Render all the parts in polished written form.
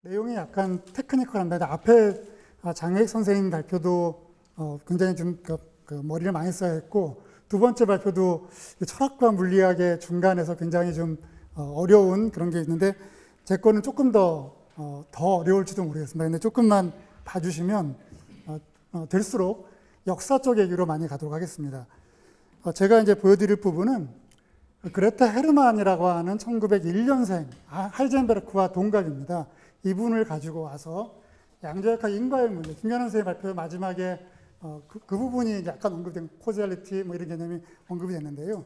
내용이 약간 테크니컬합니다. 앞에 장혜익 선생님 발표도 굉장히 좀 머리를 많이 써야 했고, 두 번째 발표도 철학과 물리학의 중간에서 굉장히 좀 어려운 그런 게 있는데, 제 거는 조금 더 어려울지도 모르겠습니다. 근데 조금만 봐주시면 될수록 역사 쪽 얘기로 많이 가도록 하겠습니다. 제가 이제 보여드릴 부분은 그레타 헤르만이라고 하는 1901년생 하이젠베르크와 동갑입니다. 이분을 가지고 와서 양자역학 인과의 문제, 김연아 선생님 발표 마지막에 그 부분이 약간 언급된 코지알리티 뭐 이런 개념이 언급이 됐는데요.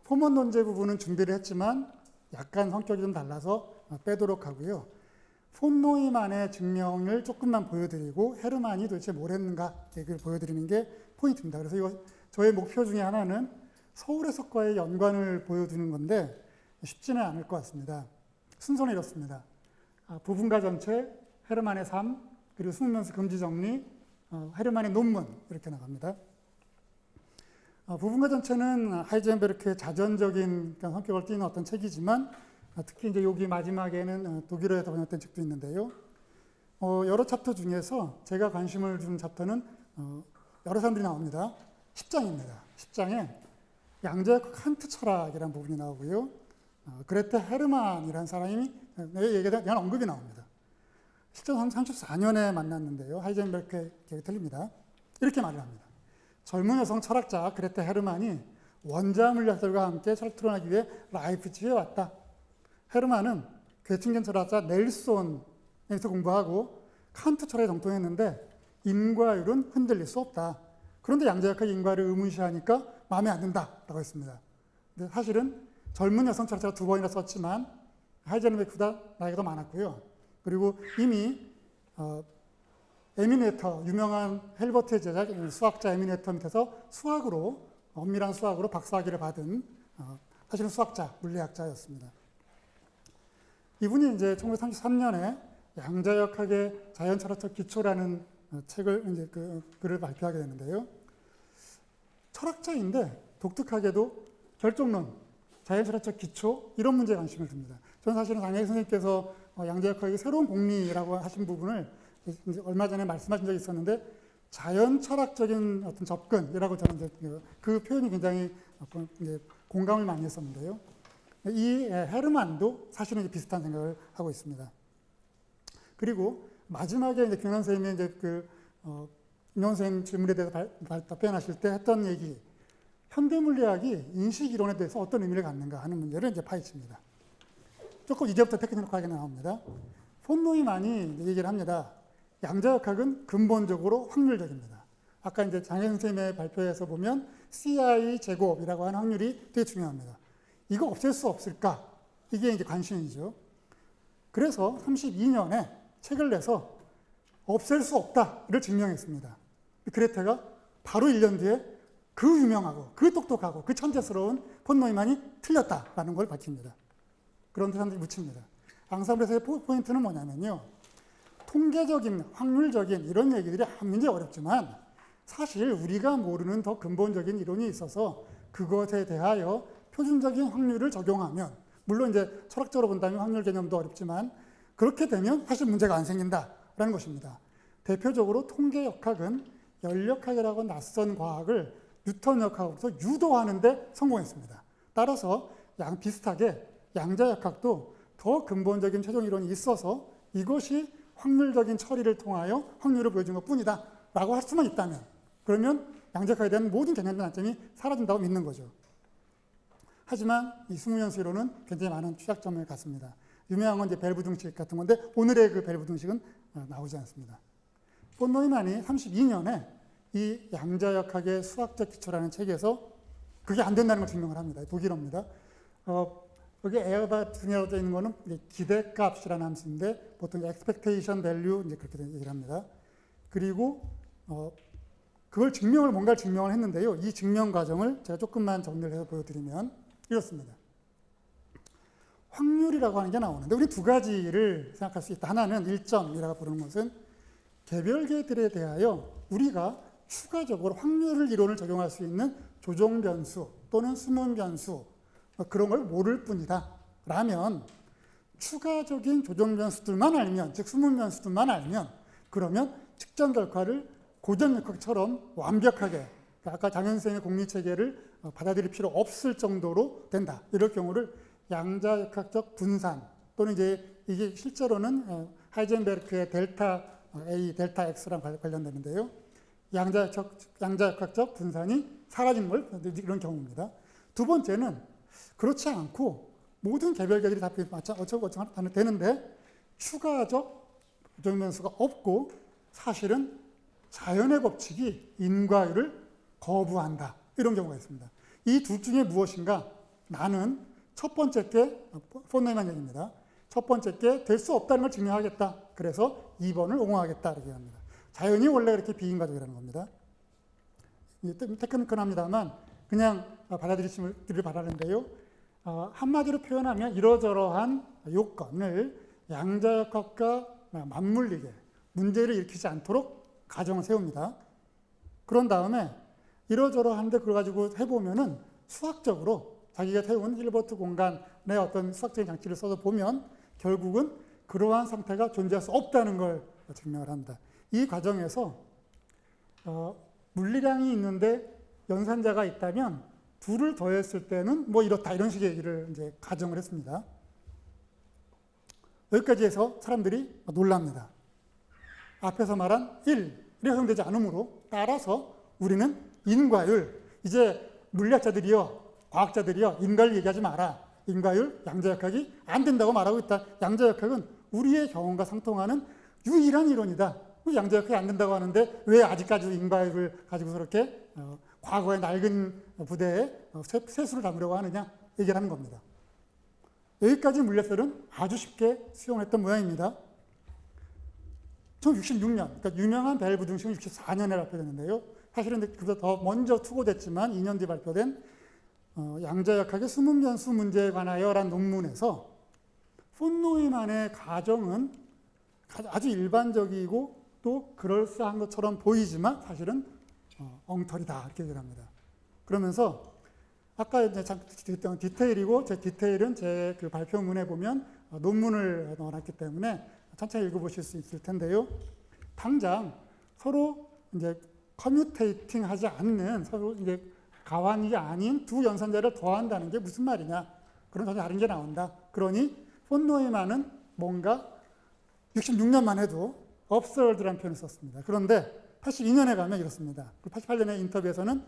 포먼 논제 부분은 준비를 했지만 약간 성격이 좀 달라서 빼도록 하고요. 폰 노이만의 증명을 조금만 보여드리고 헤르만이 도대체 뭘 했는가 얘기를 보여드리는 게 포인트입니다. 그래서 이거 저의 목표 중에 하나는 서울해석과의 연관을 보여주는 건데 쉽지는 않을 것 같습니다. 순서는 이렇습니다. 부분과 전체, 헤르만의 삶, 그리고 수문면수 금지 정리, 헤르만의 논문 이렇게 나갑니다. 부분과 전체는 하이젠베르크의 자전적인 성격을 띠는 어떤 책이지만 특히 이제 여기 마지막에는 독일어에서 번역된 책도 있는데요. 여러 챕터 중에서 제가 관심을 둔 챕터는 여러 사람들이 나옵니다. 10장입니다. 10장에 양자역학 칸트 철학이라는 부분이 나오고요. 그레타 헤르만이라는 사람이 얘기에 대한 언급이 나옵니다. 실제 34년에 만났는데요. 하이젠베르크의 기억이 틀립니다. 이렇게 말을 합니다. 젊은 여성 철학자 그레타 헤르만이 원자 물리학들과 함께 철학토론하기 위해 라이프치히에 왔다. 헤르만은 괴팅겐 철학자 넬손에서 공부하고 칸트 철학에 정통했는데 인과율은 흔들릴 수 없다. 그런데 양자역학 인과를 의문시하니까 마음에 안 든다라고 했습니다. 근데 사실은 젊은 여성 철학자가 2번이나 썼지만 하이젠베르크보다 나이가 더 많았고요. 그리고 이미 에미네터, 유명한 헬버트의 제자 수학자 에미네터 밑에서 수학으로 엄밀한 수학으로 박사학위를 받은 사실은 수학자, 물리학자였습니다. 이분이 이제 1933년에 양자역학의 자연철학적 기초라는 책을 이제 글을 발표하게 되는데요. 철학자인데 독특하게도 결정론, 자연철학적 기초 이런 문제에 관심을 듭니다. 저는 사실은 장혜익 선생님께서 양자역학의 새로운 공리라고 하신 부분을 이제 얼마 전에 말씀하신 적이 있었는데 자연철학적인 어떤 접근이라고 저는 이제 그 표현이 굉장히 이제 공감을 많이 했었는데요. 이 헤르만도 사실은 비슷한 생각을 하고 있습니다. 그리고 마지막에 이제 김연아 선생님이 이제 김연아 선생님 질문에 대해서 답변하실 때 했던 얘기, 현대물리학이 인식 이론에 대해서 어떤 의미를 갖는가 하는 문제를 이제 파헤칩니다. 조금 이제부터 테크니컬하게 나옵니다. 폰 노이만이 얘기를 합니다. 양자역학은 근본적으로 확률적입니다. 아까 이제 장혜 선생님의 발표에서 보면 CI 제곱이라고 하는 확률이 되게 중요합니다. 이거 없앨 수 없을까? 이게 이제 관심이죠. 그래서 32년에 책을 내서 없앨 수 없다를 증명했습니다. 그레테가 바로 1년 뒤에 그 유명하고 그 똑똑하고 그 천재스러운 폰 노이만이 틀렸다라는 걸 밝힙니다. 그런데 사람들이 묻힙니다. 앙상블에서의 포인트는 뭐냐면요. 통계적인, 확률적인 이런 얘기들이 굉장히 어렵지만 사실 우리가 모르는 더 근본적인 이론이 있어서 그것에 대하여 표준적인 확률을 적용하면, 물론 이제 철학적으로 본다면 확률 개념도 어렵지만 그렇게 되면 사실 문제가 안 생긴다라는 것입니다. 대표적으로 통계역학은 연력학이라고 낯선 과학을 뉴턴역학으로서 유도하는 데 성공했습니다. 따라서 비슷하게 양자역학도 더 근본적인 최종 이론이 있어서 이것이 확률적인 처리를 통하여 확률을 보여준 것뿐이다 라고 할 수만 있다면, 그러면 양자역학에 대한 모든 개념의 단점이 사라진다고 믿는 거죠. 하지만 이 수문연수 이론은 굉장히 많은 취약점을 갖습니다. 유명한 건 이제 벨브등식 같은 건데 오늘의 그 벨브등식은 나오지 않습니다. 폰 노이만이 32년에 이 양자역학의 수학적 기초라는 책에서 그게 안 된다는 걸 증명을 합니다. 독일어입니다. 여기 에어바트니라고 되어 있는 거는 기대값이라는 함수인데 보통 expectation value 이제 그렇게 얘기를 합니다. 그리고 그걸 뭔가를 증명을 했는데요. 이 증명 과정을 제가 조금만 정리를 해서 보여드리면 이렇습니다. 확률이라고 하는 게 나오는데 우리 두 가지를 생각할 수 있다. 하나는 일점이라고 부르는 것은 개별계들에 대하여 우리가 추가적으로 확률을 이론을 적용할 수 있는 조종 변수 또는 수문 변수 그런 걸 모를 뿐이다 라면 추가적인 조정 변수들만 알면, 즉 수문 변수들만 알면, 그러면 측정 결과를 고전역학처럼 완벽하게, 아까 장현 선생의 공리체계를 받아들일 필요 없을 정도로 된다. 이럴 경우를 양자역학적 분산, 또는 이제 이게 실제로는 하이젠베르크의 델타 A, 델타 X랑 관련되는데요. 양자역학적 분산이 사라진 걸 이런 경우입니다. 두 번째는 그렇지 않고 모든 개별계들이 다 어쩌고 되는데 추가적 조정 변수가 없고 사실은 자연의 법칙이 인과율을 거부한다. 이런 경우가 있습니다. 이 둘 중에 무엇인가? 나는 첫 번째 게 폰 노이만 얘기입니다. 첫 번째 게 될 수 없다는 걸 증명하겠다. 그래서 2번을 옹호하겠다. 이렇게 합니다. 자연이 원래 그렇게 비인과적이라는 겁니다. 테크니컬합니다만 그냥 받아들이시길 바라는데요. 한마디로 표현하면 이러저러한 요건을 양자역학과 맞물리게 문제를 일으키지 않도록 가정을 세웁니다. 그런 다음에 이러저러한데 그걸 가지고 해보면은 수학적으로 자기가 세운 힐버트 공간의 어떤 수학적인 장치를 써서 보면 결국은 그러한 상태가 존재할 수 없다는 걸 증명을 합니다. 이 과정에서 물리량이 있는데 연산자가 있다면 둘을 더했을 때는 뭐 이렇다 이런 식의 얘기를 이제 가정을 했습니다. 여기까지 해서 사람들이 놀랍니다. 앞에서 말한 1이 허용되지 않으므로 따라서 우리는 인과율, 이제 물리학자들이요, 과학자들이요, 인과율 얘기하지 마라. 인과율, 양자역학이 안 된다고 말하고 있다. 양자역학은 우리의 경험과 상통하는 유일한 이론이다. 양자역학이 안 된다고 하는데 왜 아직까지도 인과율을 가지고 그렇게 과거의 낡은 부대에 세수를 담으려고 하느냐 얘기를 하는 겁니다. 여기까지 물리학자들은 아주 쉽게 수용했던 모양입니다. 1966년, 그러니까 유명한 벨 부등식은 64년에 발표됐는데요. 사실은 그보다 더 먼저 투고됐지만 2년 뒤에 발표된 양자역학의 수문 변수 문제에 관하여라는 논문에서 폰 노이만의 가정은 아주 일반적이고 또 그럴싸한 것처럼 보이지만 사실은 엉터리다 이렇게 얘기를 합니다. 그러면서 아까 이제 디테일이고 제 디테일은 제 그 발표문에 보면 논문을 넣어놨기 때문에 천천히 읽어보실 수 있을 텐데요. 당장 서로 이제 커뮤테이팅 하지 않는 서로 이제 가환이 아닌 두 연산자를 더한다는 게 무슨 말이냐. 그런 전혀 다른 게 나온다. 그러니 폰 노이만은 뭔가 66년만 해도 absurd라는 표현을 썼습니다. 그런데 82년에 가면 이렇습니다. 88년에 인터뷰에서는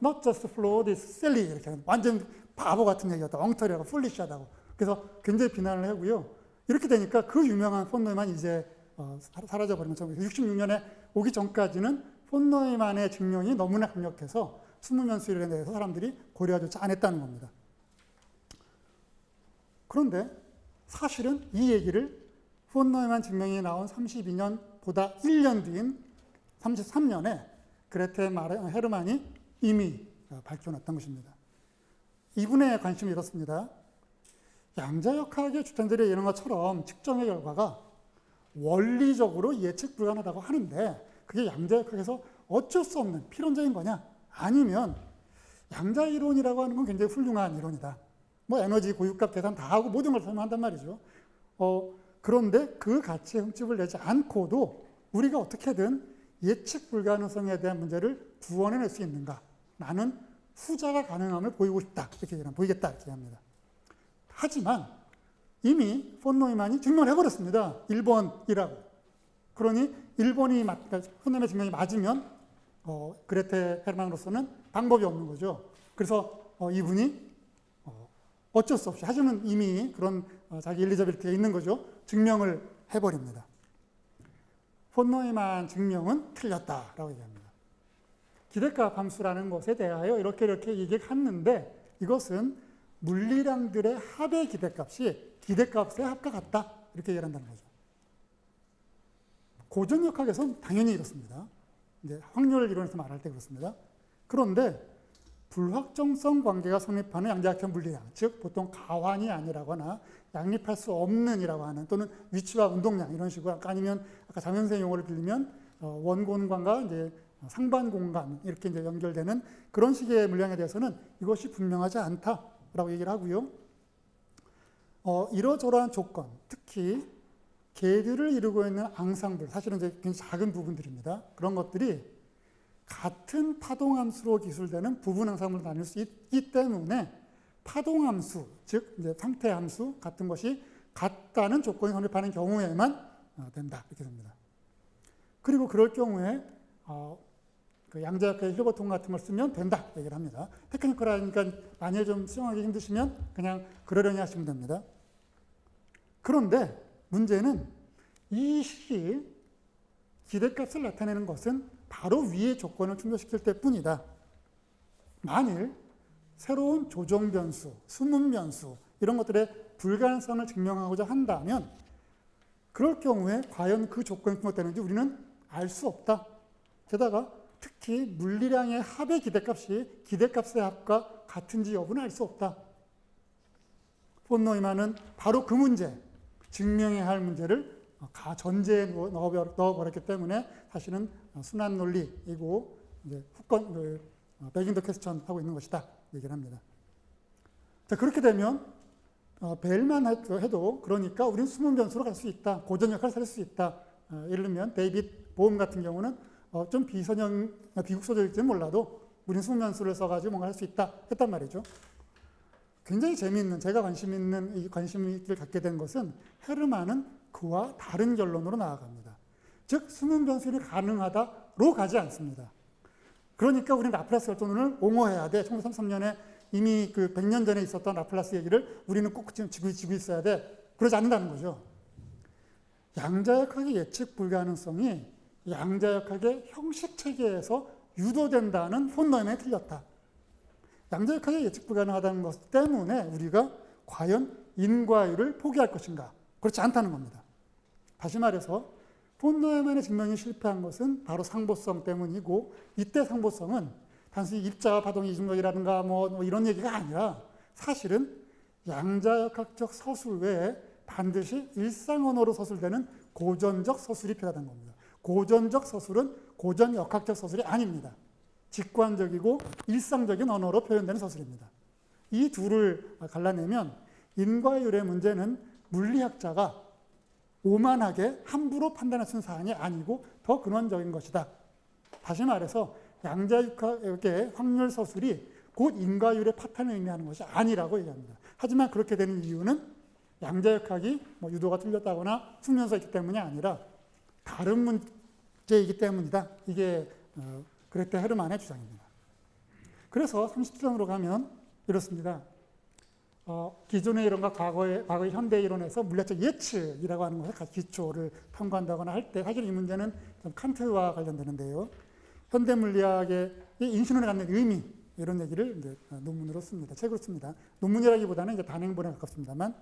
not just flawed, it's silly 이렇게 완전 바보 같은 얘기였다. 엉터리하고 foolish하다고. 그래서 굉장히 비난을 하고요. 이렇게 되니까 그 유명한 폰 노이만 이제 사라져버린 것처럼 66년에 오기 전까지는 폰 노이만의 증명이 너무나 강력해서 수문변수에 대해서 사람들이 고려하지 않았다는 겁니다. 그런데 사실은 이 얘기를 폰 노이만 증명이 나온 32년보다 1년 뒤인 33년에 그레테 헤르만이 이미 밝혀놨던 것입니다. 이분의 관심이 이렇습니다. 양자역학의 주장들이 이런 것처럼 측정의 결과가 원리적으로 예측 불가능하다고 하는데 그게 양자역학에서 어쩔 수 없는 필연적인 거냐? 아니면 양자이론이라고 하는 건 굉장히 훌륭한 이론이다. 뭐 에너지 고유값 계산 다 하고 모든 걸 설명한단 말이죠. 그런데 그 가치에 흠집을 내지 않고도 우리가 어떻게든 예측 불가능성에 대한 문제를 구원해낼 수 있는가? 나는 후자가 가능함을 보이고 싶다. 이렇게 얘기하면 보이겠다. 이렇게 합니다. 하지만 이미 폰 노이만이 증명을 해버렸습니다. 1번이라고. 그러니 1번이 그러니까 폰 노이만의 증명이 맞으면 그레테 헤르만으로서는 방법이 없는 거죠. 그래서 이분이 어쩔 수 없이 하지만 이미 그런 자기 일리저빌티가 있는 거죠. 증명을 해버립니다. 폰 노이만 증명은 틀렸다라고 얘기합니다. 기대값 함수라는 것에 대하여 이렇게 얘기했는데 이것은 물리량들의 합의 기대값이 기대값의 합과 같다 이렇게 얘기를 한다는 거죠. 고전역학에서는 당연히 이렇습니다. 이제 확률 이론에서 말할 때 그렇습니다. 그런데 불확정성 관계가 성립하는 양자역학 물리량, 즉 보통 가환이 아니라거나 양립할 수 없는이라고 하는 또는 위치와 운동량 이런 식으로 아니면 아까 장현생 용어를 빌리면 원공간과 이제 상반 공간 이렇게 이제 연결되는 그런 식의 물량에 대해서는 이것이 분명하지 않다라고 얘기를 하고요. 이러저러한 조건, 특히 개들을 이루고 있는 앙상블, 사실은 이제 굉장히 작은 부분들입니다. 그런 것들이 같은 파동함수로 기술되는 부분 앙상블로 나눌 수 있기 때문에 파동함수, 즉 이제 상태함수 같은 것이 같다는 조건이 성립하는 경우에만 된다 이렇게 됩니다. 그리고 그럴 경우에 그 양자역학의 힐버트 같은 걸 쓰면 된다 얘기를 합니다. 테크니컬하니까 만약에 좀 수용하기 힘드시면 그냥 그러려니 하시면 됩니다. 그런데 문제는 이 식이 기대값을 나타내는 것은 바로 위의 조건을 충족시킬 때뿐이다. 만일 새로운 조정 변수, 숨은 변수 이런 것들의 불가능성을 증명하고자 한다면 그럴 경우에 과연 그 조건이 충족되는지 우리는 알 수 없다. 게다가 특히 물리량의 합의 기대값이 기대값의 합과 같은지 여부는 알 수 없다. 폰 노이만은 바로 그 문제, 증명해야 할 문제를 전제에 넣어버렸기 때문에 사실은 순환 논리이고 이제 백인더 퀘스천 하고 있는 것이다 얘기를 합니다. 자, 그렇게 되면 벨만 해도 그러니까 우리는 숨은 변수로 갈 수 있다. 고전 역할을 살 수 있다. 예를 들면 데이빗 보험 같은 경우는 좀 비국소적일지는 몰라도 우리는 숨은 변수를 써가지고 뭔가 할 수 있다 했단 말이죠. 굉장히 재미있는, 제가 관심을 갖게 된 것은 헤르만은 그와 다른 결론으로 나아갑니다. 즉 숨은 변수를 가능하다로 가지 않습니다. 그러니까 우리는 라플라스 결정론을 옹호해야 돼. 1933년에 이미 그 100년 전에 있었던 라플라스 얘기를 우리는 꼭 지금 지고 있어야 돼. 그러지 않는다는 거죠. 양자역학의 예측 불가능성이 양자역학의 형식 체계에서 유도된다는 폰 노이만이 틀렸다. 양자역학의 예측 불가능하다는 것 때문에 우리가 과연 인과율을 포기할 것인가? 그렇지 않다는 겁니다. 다시 말해서 폰 노이만의 증명이 실패한 것은 바로 상보성 때문이고 이때 상보성은 단순히 입자와 파동의 이중력이라든가 뭐 이런 얘기가 아니라 사실은 양자역학적 서술 외에 반드시 일상 언어로 서술되는 고전적 서술이 필요하다는 겁니다. 고전적 서술은 고전 역학적 서술이 아닙니다. 직관적이고 일상적인 언어로 표현되는 서술입니다. 이 둘을 갈라내면 인과율의 문제는 물리학자가 오만하게 함부로 판단할 수 있는 사안이 아니고 더 근원적인 것이다. 다시 말해서 양자역학의 확률 서술이 곧 인과율의 파탄을 의미하는 것이 아니라고 얘기합니다. 하지만 그렇게 되는 이유는 양자역학이 뭐 유도가 틀렸다거나 숙면서 있기 때문이 아니라 다른 문제이기 때문이다. 이게 그레테 헤르만의 주장입니다. 그래서 30장으로 가면 이렇습니다. 기존의 이론과 과거의 현대 이론에서 물리학적 예측이라고 하는 것의 기초를 탐구한다거나 할 때 사실 이 문제는 좀 칸트와 관련되는데요. 현대 물리학의 인신론에 갖는 의미 이런 얘기를 이제 논문으로 씁니다. 책으로 씁니다. 논문이라기보다는 이제 단행본에 가깝습니다만.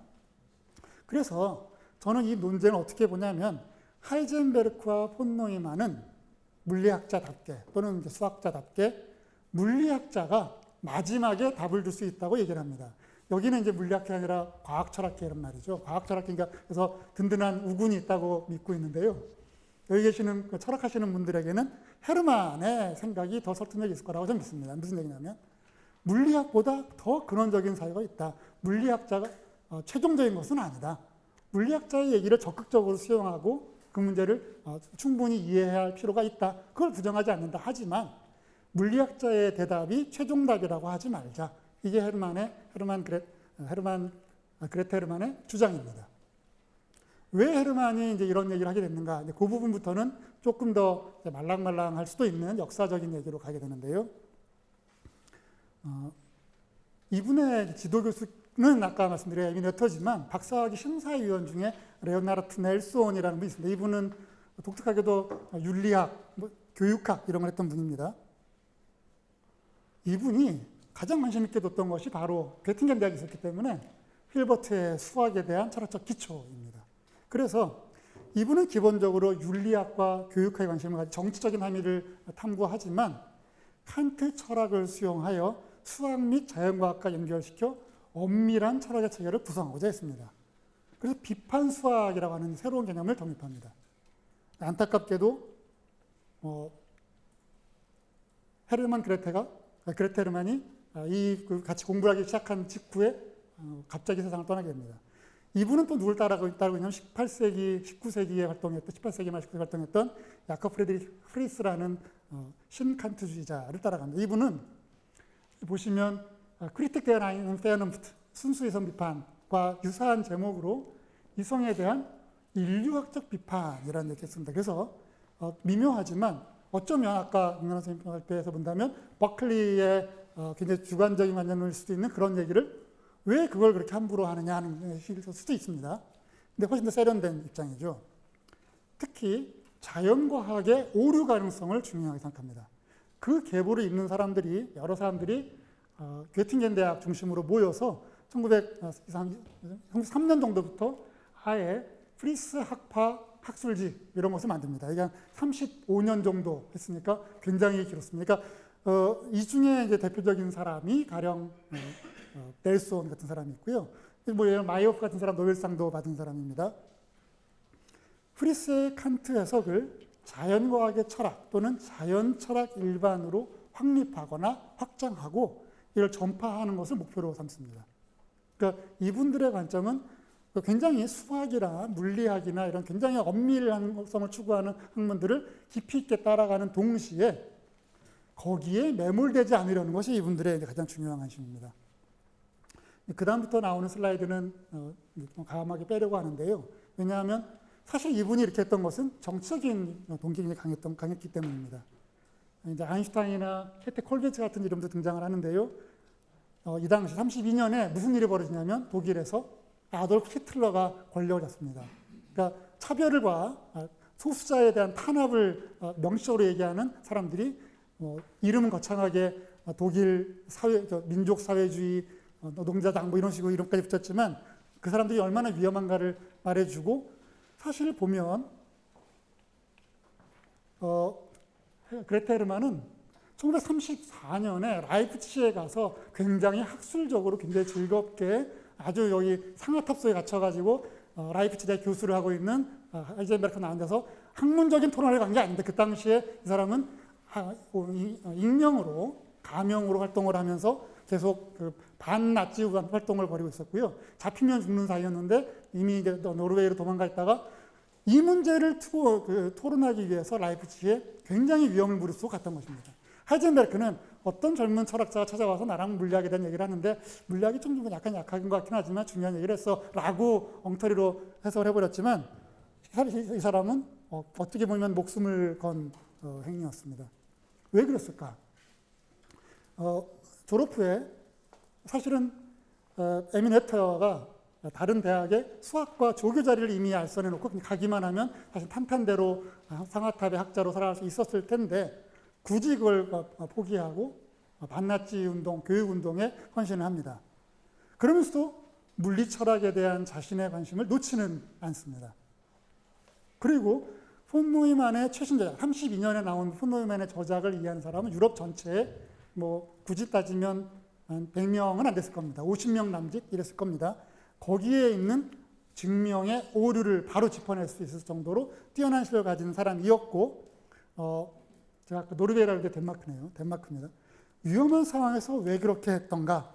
그래서 저는 이 논쟁을 어떻게 보냐면 하이젠베르크와 폰 노이만은 물리학자답게 또는 이제 수학자답게 물리학자가 마지막에 답을 줄 수 있다고 얘기를 합니다. 여기는 이제 물리학이 아니라 과학철학계 이런 말이죠. 과학철학계니까 그래서 든든한 우군이 있다고 믿고 있는데요. 여기 계시는 철학하시는 분들에게는 헤르만의 생각이 더 설득력이 있을 거라고 저는 믿습니다. 무슨 얘기냐면 물리학보다 더 근원적인 사유가 있다. 물리학자가 최종적인 것은 아니다. 물리학자의 얘기를 적극적으로 수용하고 그 문제를 충분히 이해해야 할 필요가 있다. 그걸 부정하지 않는다. 하지만 물리학자의 대답이 최종답이라고 하지 말자. 이게 그레테 헤르만의 주장입니다. 왜 헤르만이 이제 이런 얘기를 하게 됐는가? 이제 그 부분부터는 조금 더 말랑말랑할 수도 있는 역사적인 얘기로 가게 되는데요. 이분의 지도 교수는 아까 말씀드린 에미 네터지만 박사학위 심사위원 중에 레오나르트 넬손이라는 분이 있습니다. 이분은 독특하게도 윤리학, 교육학 이런 걸 했던 분입니다. 이분이 가장 관심 있게 뒀던 것이 바로 괴팅겐 대학에 있었기 때문에 힐버트의 수학에 대한 철학적 기초입니다. 그래서 이분은 기본적으로 윤리학과 교육학에 관심을 가지고 정치적인 함의를 탐구하지만 칸트 철학을 수용하여 수학 및 자연과학과 연결시켜 엄밀한 철학의 체계를 구성하고자 했습니다. 그래서 비판 수학이라고 하는 새로운 개념을 독립합니다. 안타깝게도 그레테 헤르만이 같이 공부를 하기 시작한 직후에 갑자기 세상을 떠나게 됩니다. 이분은 또 누굴 따르고 있냐면 18세기, 19세기에 활동했던 18세기 말 19세기에 활동했던 야커 프레드리히 프리스라는 신칸트주의자를 따라갑니다. 이분은 보시면 크리틱 데어 페어넘프트 순수이성 비판과 유사한 제목으로 이성에 대한 인류학적 비판이라는 얘기를 했습니다. 그래서 미묘하지만 어쩌면 아까 김연아 선생님 발표에서 본다면 버클리의 굉장히 주관적인 관념일 수도 있는 그런 얘기를 왜 그걸 그렇게 함부로 하느냐 하는 식일 수도 있습니다. 근데 훨씬 더 세련된 입장이죠. 특히 자연과학의 오류 가능성을 중요하게 생각합니다. 그 계보를 잇는 사람들이 여러 사람들이 괴팅겐 대학 중심으로 모여서 1903년 정도부터 아예 프리스 학파 학술지 이런 것을 만듭니다. 이게 한 35년 정도 했으니까 굉장히 길었습니다. 그러니까 이 중에 이제 대표적인 사람이 가령 넬손 같은 사람이 있고요. 뭐 마이오프 같은 사람 노벨상도 받은 사람입니다. 프리스의 칸트 해석을 자연과학의 철학 또는 자연철학 일반으로 확립하거나 확장하고 이걸 전파하는 것을 목표로 삼습니다. 그러니까 이분들의 관점은 굉장히 수학이나 물리학이나 이런 굉장히 엄밀한 성을 추구하는 학문들을 깊이 있게 따라가는 동시에 거기에 매몰되지 않으려는 것이 이분들의 가장 중요한 관심입니다. 그 다음부터 나오는 슬라이드는 과감하게 빼려고 하는데요. 왜냐하면 사실 이분이 이렇게 했던 것은 정치적인 동기가 강했기 때문입니다. 이제 아인슈타인이나 케테 콜베츠 같은 이름도 등장을 하는데요. 이 당시 32년에 무슨 일이 벌어지냐면 독일에서 아돌프 히틀러가 권력을 잡습니다. 그러니까 차별과 소수자에 대한 탄압을 명시적으로 얘기하는 사람들이 이름은 거창하게 독일 사회, 민족 사회주의, 노동자당 뭐 이런 식으로 이름까지 붙였지만 그 사람들이 얼마나 위험한가를 말해주고 사실 보면 그레타 헤르만은 1934년에 라이프치히에 가서 굉장히 학술적으로 굉장히 즐겁게 아주 여기 상하탑소에 갇혀가지고 라이프치히 교수를 하고 있는 하이젠베르크나 앉아서 학문적인 토론을 간 게 아닌데 그 당시에 이 사람은 익명으로 가명으로 활동을 하면서 계속 그 반나치 활동을 벌이고 있었고요. 잡히면 죽는 사이였는데 이미 이제 노르웨이로 도망가 있다가 이 문제를 토론하기 위해서 라이프치히에 굉장히 위험을 무릅쓰고 갔던 것입니다. 하이젠베르크는 어떤 젊은 철학자가 찾아와서 나랑 물리학에 대한 얘기를 하는데 물리학이 좀 약간 약한 것 같긴 하지만 중요한 얘기를 했어 라고 엉터리로 해석을 해버렸지만 이 사람은 어떻게 보면 목숨을 건 행위였습니다. 왜 그랬을까? 졸업 후에 사실은 에민 헤터가 다른 대학에 수학과 조교 자리를 이미 알선해 놓고 가기만 하면 사실 탄탄대로 상하탑의 학자로 살아갈 수 있었을 텐데 굳이 그걸 포기하고 반나치 운동, 교육 운동에 헌신을 합니다. 그러면서도 물리 철학에 대한 자신의 관심을 놓지는 않습니다. 그리고 폰 노이만의 최신 저작, 32년에 나온 폰 노이만의 저작을 이해하는 사람은 유럽 전체에 뭐 굳이 따지면 한 100명은 안 됐을 겁니다. 50명 남짓 이랬을 겁니다. 거기에 있는 증명의 오류를 바로 짚어낼 수 있을 정도로 뛰어난 실력을 가진 사람이었고 제가 아까 노르웨이라고 할 때 덴마크입니다. 위험한 상황에서 왜 그렇게 했던가?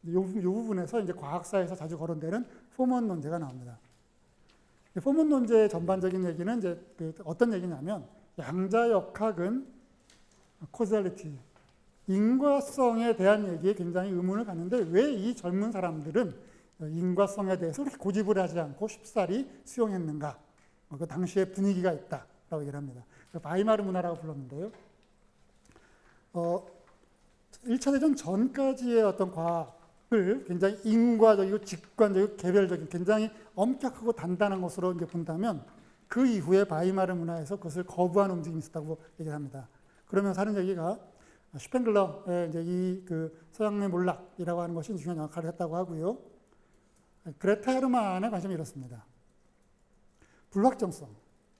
이 부분에서 이제 과학사에서 자주 거론되는 포먼 논제가 나옵니다. 포먼 논제의 전반적인 얘기는 이제 어떤 얘기냐면 양자역학은 코잘리티, 인과성에 대한 얘기에 굉장히 의문을 갖는데 왜 이 젊은 사람들은 인과성에 대해서 그렇게 고집을 하지 않고 쉽사리 수용했는가? 그 당시에 분위기가 있다라고 얘기를 합니다. 바이마르 문화라고 불렀는데요. 1차 대전 전까지의 어떤 과학을 굉장히 인과적이고 직관적이고 개별적인 굉장히 엄격하고 단단한 것으로 이제 본다면 그 이후에 바이마르 문화에서 그것을 거부하는 움직임이 있었다고 얘기를 합니다. 그러면서 하는 얘기가 슈팽글러의 이제 이 서양의 몰락이라고 하는 것이 중요한 역할을 했다고 하고요. 그레타 헤르만의 관심이 이렇습니다. 불확정성,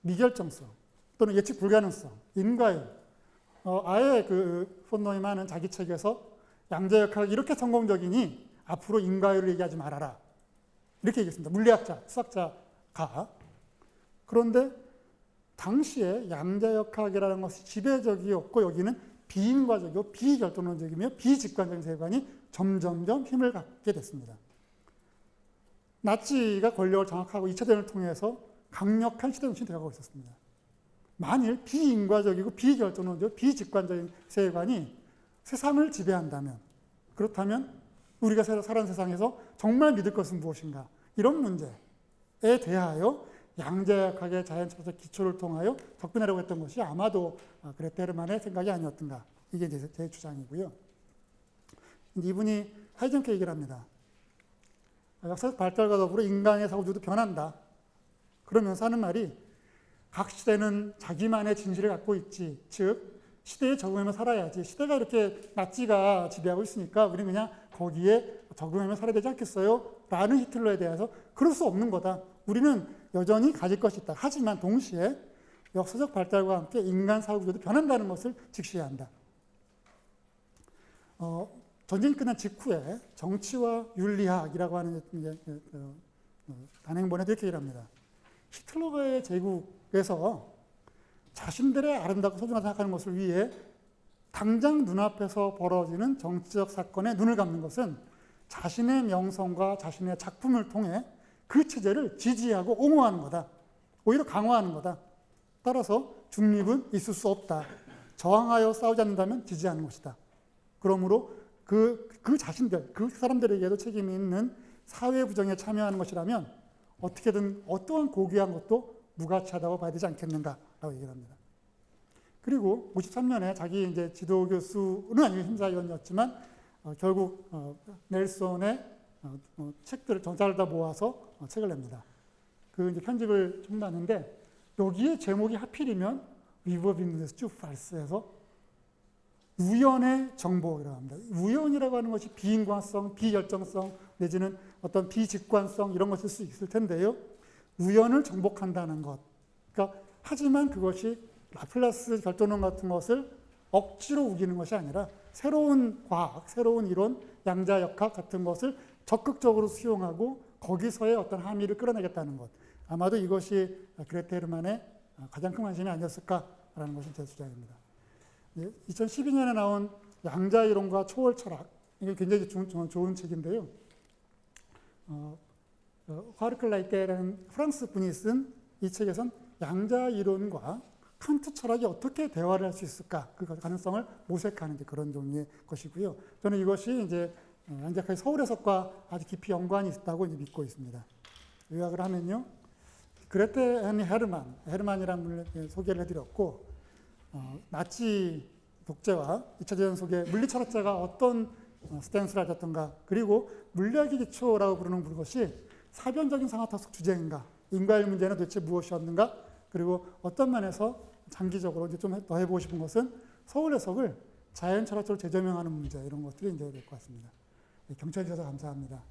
미결정성, 또는 예측 불가능성, 인과율. 아예 폰 노이만은 자기 책에서 양자역학이 이렇게 성공적이니 앞으로 인과율을 얘기하지 말아라. 이렇게 얘기했습니다. 물리학자, 수학자가. 그런데 당시에 양자역학이라는 것이 지배적이었고 여기는 비인과적이고 비결론론적이며 비직관적인 세계관이 점점점 힘을 갖게 됐습니다. 나치가 권력을 장악하고 2차 대전을 통해서 강력한 시대 정신이 되어가고 있었습니다. 만일 비인과적이고 비결정론적, 비직관적인 세계관이 세상을 지배한다면, 그렇다면 우리가 살아가는 세상에서 정말 믿을 것은 무엇인가? 이런 문제에 대하여 양자역학의 자연철학적 기초를 통하여 접근하려고 했던 것이 아마도 그레테 헤르만의 생각이 아니었던가. 이게 제 주장이고요. 이분이 하이젠크 얘기를 합니다. 역사적 발달과 더불어 인간의 사고조도 변한다. 그러면서 하는 말이 각 시대는 자기만의 진실을 갖고 있지. 즉 시대에 적응하며 살아야지. 시대가 이렇게 나치가 지배하고 있으니까 우리는 그냥 거기에 적응하며 살아야 되지 않겠어요? 라는 히틀러에 대해서 그럴 수 없는 거다. 우리는 여전히 가질 것이 있다. 하지만 동시에 역사적 발달과 함께 인간 사고조도 변한다는 것을 직시해야 한다. 전쟁이 끝난 직후에 정치와 윤리학이라고 하는 단행본에도 이렇게 얘기를 합니다. 히틀러의 제국에서 자신들의 아름답고 소중하다 생각하는 것을 위해 당장 눈앞에서 벌어지는 정치적 사건에 눈을 감는 것은 자신의 명성과 자신의 작품을 통해 그 체제를 지지하고 옹호하는 거다. 오히려 강화하는 거다. 따라서 중립은 있을 수 없다. 저항하여 싸우지 않는다면 지지하는 것이다. 그러므로 그 자신들, 그 사람들에게도 책임이 있는 사회 부정에 참여하는 것이라면 어떻게든 어떠한 고귀한 것도 무가치하다고 봐야 되지 않겠는가라고 얘기를 합니다. 그리고 53년에 자기 이제 지도 교수는 아니고 심사위원이었지만 결국 넬손의 책들을 전자를 다 모아서 책을 냅니다. 그 이제 편집을 좀 하는데 여기에 제목이 하필이면 리버 빈드네스 쭉 발스해서 우연의 정복이라고 합니다. 우연이라고 하는 것이 비인과성, 비결정성 내지는 어떤 비직관성 이런 것일 수 있을 텐데요. 우연을 정복한다는 것. 그러니까 하지만 그것이 라플라스 결정론 같은 것을 억지로 우기는 것이 아니라 새로운 과학, 새로운 이론, 양자역학 같은 것을 적극적으로 수용하고 거기서의 어떤 함의를 끌어내겠다는 것. 아마도 이것이 그레테 헤르만의 가장 큰 관심이 아니었을까라는 것이 제 주장입니다. 2012년에 나온 양자이론과 초월철학, 이게 굉장히 좋은 책인데요. 화르클라이테라는 프랑스 분이 쓴 이 책에선 양자이론과 칸트 철학이 어떻게 대화를 할 수 있을까, 그 가능성을 모색하는 그런 종류의 것이고요. 저는 이것이 이제 양자역학의 서울 해석과 아주 깊이 연관이 있다고 이제 믿고 있습니다. 요약을 하면요, 그레테 헤르만이라는 분을 소개를 해드렸고, 나치 독재와 2차 대전 속에 물리철학자가 어떤 스탠스를 가졌던가, 그리고 물리학의 기초라고 부르는 것이 사변적인 상하타석 주제인가, 인과의 문제는 도대체 무엇이었는가, 그리고 어떤 면에서 장기적으로 이제 좀 더 해보고 싶은 것은 서울 해석을 자연철학적으로 재조명하는 문제, 이런 것들이 이제 될 것 같습니다. 경청해 주셔서 감사합니다.